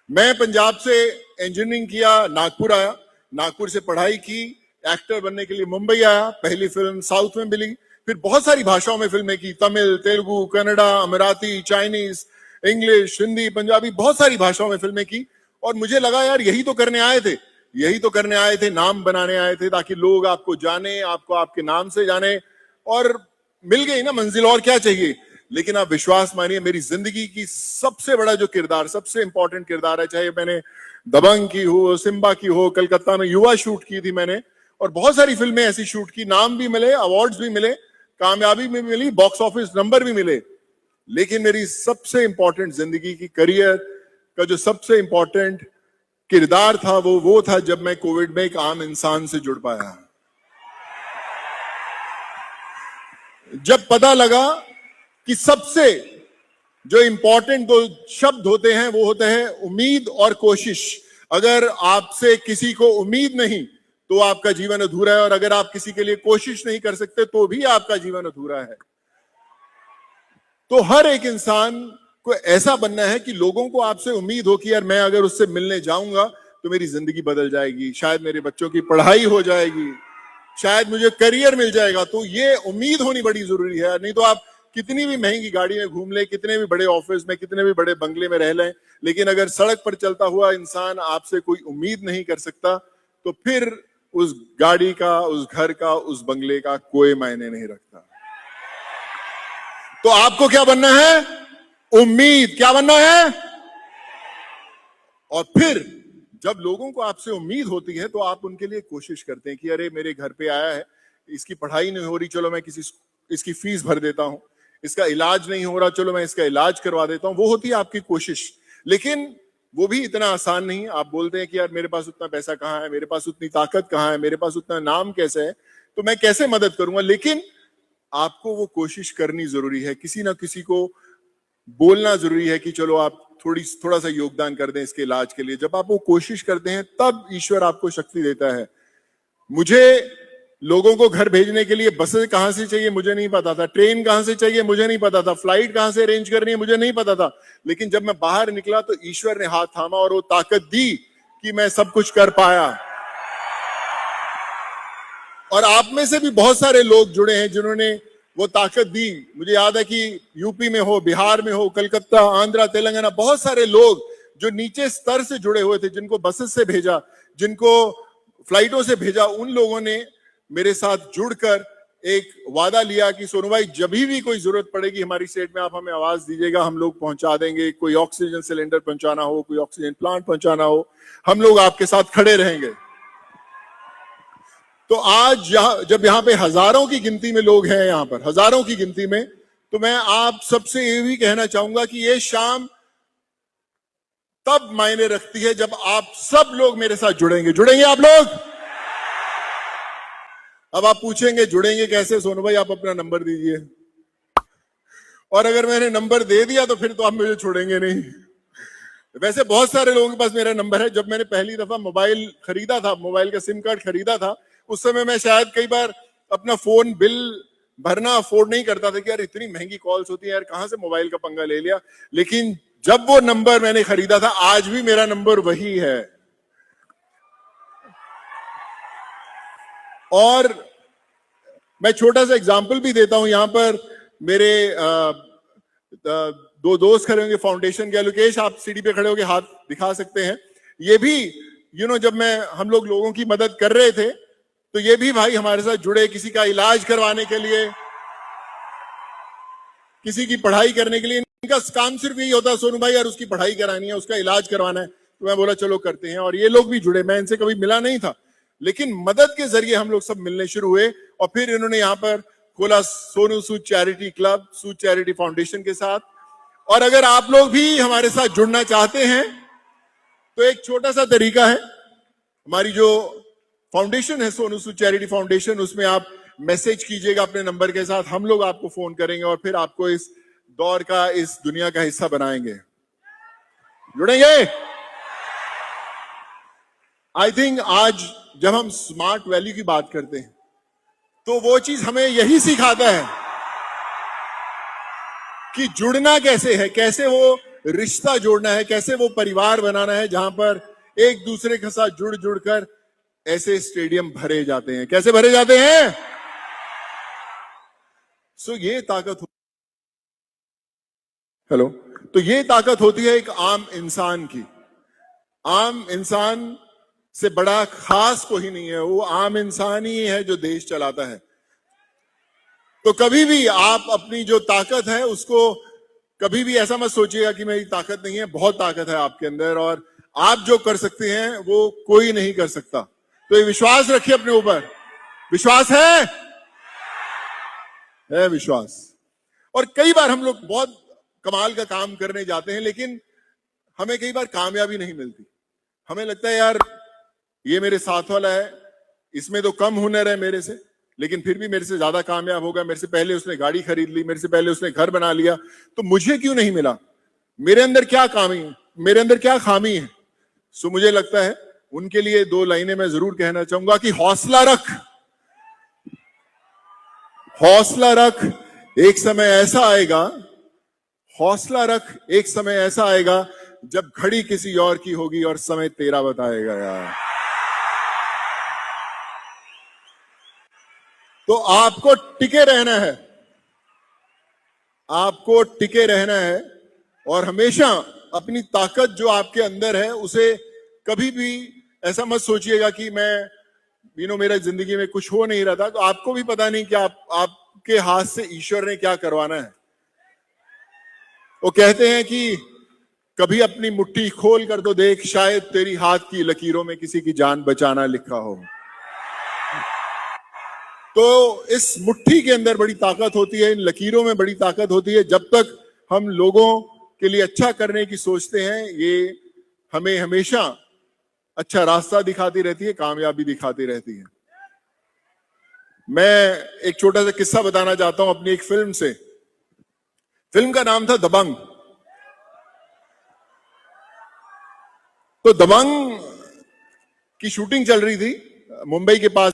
मैं पंजाब से इंजीनियरिंग किया, नागपुर आया, नागपुर से पढ़ाई की, एक्टर बनने के लिए मुंबई आया, पहली फिल्म साउथ में मिली, फिर बहुत सारी भाषाओं में फिल्में की, तमिल, तेलुगु, कन्नड़ा, अमराती, चाइनीज, इंग्लिश, हिंदी, पंजाबी, बहुत सारी भाषाओं में फिल्में की। और मुझे लगा यार यही तो करने आए थे, यही तो करने आए थे, नाम बनाने आए थे ताकि लोग आपको जाने, आपको आपके नाम से जाने। और मिल गई ना मंजिल, और क्या चाहिए। लेकिन आप विश्वास मानिए, मेरी जिंदगी की सबसे बड़ा जो किरदार, सबसे इंपॉर्टेंट किरदार है, चाहे मैंने दबंग की हो, सिम्बा की हो, कलकत्ता में युवा शूट की थी मैंने, और बहुत सारी फिल्में ऐसी शूट की, नाम भी मिले, अवार्ड्स भी मिले, कामयाबी भी मिली, बॉक्स ऑफिस नंबर भी मिले। लेकिन मेरी सबसे इंपॉर्टेंट जिंदगी की करियर का जो सबसे इंपॉर्टेंट किरदार था वो था जब मैं कोविड में एक आम इंसान से जुड़ पाया। जब पता लगा कि सबसे जो इंपॉर्टेंट दो शब्द होते हैं वो होते हैं उम्मीद और कोशिश। अगर आपसे किसी को उम्मीद नहीं तो आपका जीवन अधूरा है, और अगर आप किसी के लिए कोशिश नहीं कर सकते तो भी आपका जीवन अधूरा है। तो हर एक इंसान को ऐसा बनना है कि लोगों को आपसे उम्मीद हो कि यार मैं अगर उससे मिलने जाऊंगा तो मेरी जिंदगी बदल जाएगी, शायद मेरे बच्चों की पढ़ाई हो जाएगी, शायद मुझे करियर मिल जाएगा। तो ये उम्मीद होनी बड़ी जरूरी है। नहीं तो आप कितनी भी महंगी गाड़ी में घूम ले, कितने भी बड़े ऑफिस में, कितने भी बड़े बंगले में रह लें, लेकिन अगर सड़क पर चलता हुआ इंसान आपसे कोई उम्मीद नहीं कर सकता तो फिर उस गाड़ी का, उस घर का, उस बंगले का कोई मायने नहीं रखता। तो आपको क्या बनना है? उम्मीद। क्या बनना है? और फिर जब लोगों को आपसे उम्मीद होती है तो आप उनके लिए कोशिश करते हैं कि अरे मेरे घर पे आया है, इसकी पढ़ाई नहीं हो रही, चलो मैं इसकी फीस भर देता हूं, इसका इलाज नहीं हो रहा, चलो मैं इसका इलाज करवा देता हूं। वो होती है आपकी कोशिश। लेकिन वो भी इतना आसान नहीं है। आप बोलते हैं कि यार मेरे पास उतना पैसा कहाँ है, मेरे पास उतनी ताकत कहाँ है, मेरे पास उतना नाम कैसे है, तो मैं कैसे मदद करूंगा। लेकिन आपको वो कोशिश करनी जरूरी है, किसी ना किसी को बोलना जरूरी है कि चलो आप थोड़ा सा योगदान कर दें इसके इलाज के लिए। जब आप वो कोशिश करते हैं तब ईश्वर आपको शक्ति देता है। मुझे लोगों को घर भेजने के लिए बसें कहां से चाहिए मुझे नहीं पता था, ट्रेन कहां से चाहिए मुझे नहीं पता था, फ्लाइट कहां से अरेंज करनी है मुझे नहीं पता था। लेकिन जब मैं बाहर निकला तो ईश्वर ने हाथ थामा और वो ताकत दी कि मैं सब कुछ कर पाया। और आप में से भी बहुत सारे लोग जुड़े हैं जिन्होंने वो ताकत दी। मुझे याद है कि यूपी में हो, बिहार में हो, कलकत्ता, आंध्रा, तेलंगाना, बहुत सारे लोग जो नीचे स्तर से जुड़े हुए थे, जिनको बसेस से भेजा, जिनको फ्लाइटों से भेजा, उन लोगों ने मेरे साथ जुड़कर एक वादा लिया कि सोनू भाई जब भी कोई जरूरत पड़ेगी हमारी स्टेट में आप हमें आवाज दीजिएगा, हम लोग पहुंचा देंगे। कोई ऑक्सीजन सिलेंडर पहुंचाना हो, कोई ऑक्सीजन प्लांट पहुंचाना हो, हम लोग आपके साथ खड़े रहेंगे। तो आज जब यहाँ पे हजारों की गिनती में लोग हैं, यहाँ पर हजारों की गिनती में, तो मैं आप सबसे ये भी कहना चाहूंगा कि ये शाम तब मायने रखती है जब आप सब लोग मेरे साथ जुड़ेंगे। जुड़ेंगे आप लोग? अब आप पूछेंगे जुड़ेंगे कैसे सोनू भाई, आप अपना नंबर दीजिए। और अगर मैंने नंबर दे दिया तो फिर तो आप मुझे छोड़ेंगे नहीं। वैसे बहुत सारे लोगों के पास मेरा नंबर है। जब मैंने पहली दफा मोबाइल खरीदा था, मोबाइल का सिम कार्ड खरीदा था, उस समय मैं शायद कई बार अपना फोन बिल भरना अफोर्ड नहीं करता था कि यार इतनी महंगी कॉल्स होती है, यार कहां से मोबाइल का पंगा ले लिया। लेकिन जब वो नंबर मैंने खरीदा था, आज भी मेरा नंबर वही है। और मैं छोटा सा एग्जाम्पल भी देता हूं। यहां पर मेरे दो दोस्त खड़े होंगे फाउंडेशन के। अलुकेश, आप सीढ़ी पे खड़े होकर हाथ दिखा सकते हैं। ये भी जब हम लोग लोगों की मदद कर रहे थे तो ये भी भाई हमारे साथ जुड़े, किसी का इलाज करवाने के लिए, किसी की पढ़ाई करने के लिए। इनका काम सिर्फ यही होता है, सोनू भाई यार उसकी पढ़ाई करानी है, उसका इलाज करवाना है। तो मैं बोला चलो करते हैं। और ये लोग भी जुड़े, मैं इनसे कभी मिला नहीं था, लेकिन मदद के जरिए हम लोग सब मिलने शुरू हुए। और फिर इन्होंने यहाँ पर खोला सोनू सूद चैरिटी क्लब, सूद चैरिटी फाउंडेशन के साथ। और अगर आप लोग भी हमारे साथ जुड़ना चाहते हैं तो एक छोटा सा तरीका है। हमारी जो फाउंडेशन है सोनू सूद चैरिटी फाउंडेशन, उसमें आप मैसेज कीजिएगा अपने नंबर के साथ, हम लोग आपको फोन करेंगे और फिर आपको इस दौर का, इस दुनिया का हिस्सा बनाएंगे। जुड़ेंगे? आई थिंक आज जब हम स्मार्ट वैल्यू की बात करते हैं तो वो चीज हमें यही सिखाता है कि जुड़ना कैसे है, कैसे वो रिश्ता जोड़ना है, कैसे वो परिवार बनाना है जहां पर एक दूसरे के साथ जुड़ जुड़कर ऐसे स्टेडियम भरे जाते हैं। कैसे भरे जाते हैं? सो ये ताकत हेलो, तो ये ताकत होती है एक आम इंसान की। आम इंसान से बड़ा खास कोई नहीं है, वो आम इंसान ही है जो देश चलाता है। तो कभी भी आप अपनी जो ताकत है उसको कभी भी ऐसा मत सोचिएगा कि मेरी ताकत नहीं है, बहुत ताकत है आपके अंदर और आप जो कर सकते हैं वो कोई नहीं कर सकता। तो ये विश्वास रखिए अपने ऊपर। विश्वास है विश्वास। और कई बार हम लोग बहुत कमाल का काम करने जाते हैं लेकिन हमें कई बार कामयाबी नहीं मिलती। हमें लगता है यार ये मेरे साथ वाला है, इसमें तो कम हुनर है मेरे से, लेकिन फिर भी मेरे से ज्यादा कामयाब होगा, मेरे से पहले उसने गाड़ी खरीद ली, मेरे से पहले उसने घर बना लिया, तो मुझे क्यों नहीं मिला? मेरे अंदर क्या खामी है? मेरे अंदर क्या खामी है? सो मुझे लगता है उनके लिए दो लाइनें मैं जरूर कहना चाहूंगा कि हौसला रख, हौसला रख, एक समय ऐसा आएगा, हौसला रख, एक समय ऐसा आएगा जब घड़ी किसी और की होगी और समय तेरा बताएगा यार। तो आपको टिके रहना है, आपको टिके रहना है और हमेशा अपनी ताकत जो आपके अंदर है उसे कभी भी ऐसा मत सोचिएगा कि मैं मेरा जिंदगी में कुछ हो नहीं रहा था, तो आपको भी पता नहीं कि आपके हाथ से ईश्वर ने क्या करवाना है। वो कहते हैं कि कभी अपनी मुट्ठी खोल कर तो देख, शायद तेरी हाथ की लकीरों में किसी की जान बचाना लिखा हो। तो इस मुट्ठी के अंदर बड़ी ताकत होती है, इन लकीरों में बड़ी ताकत होती है। जब तक हम लोगों के लिए अच्छा करने की सोचते हैं, ये हमें हमेशा अच्छा रास्ता दिखाती रहती है, कामयाबी दिखाती रहती है। मैं एक छोटा सा किस्सा बताना चाहता हूं अपनी एक फिल्म से। फिल्म का नाम था दबंग। तो दबंग की शूटिंग चल रही थी मुंबई के पास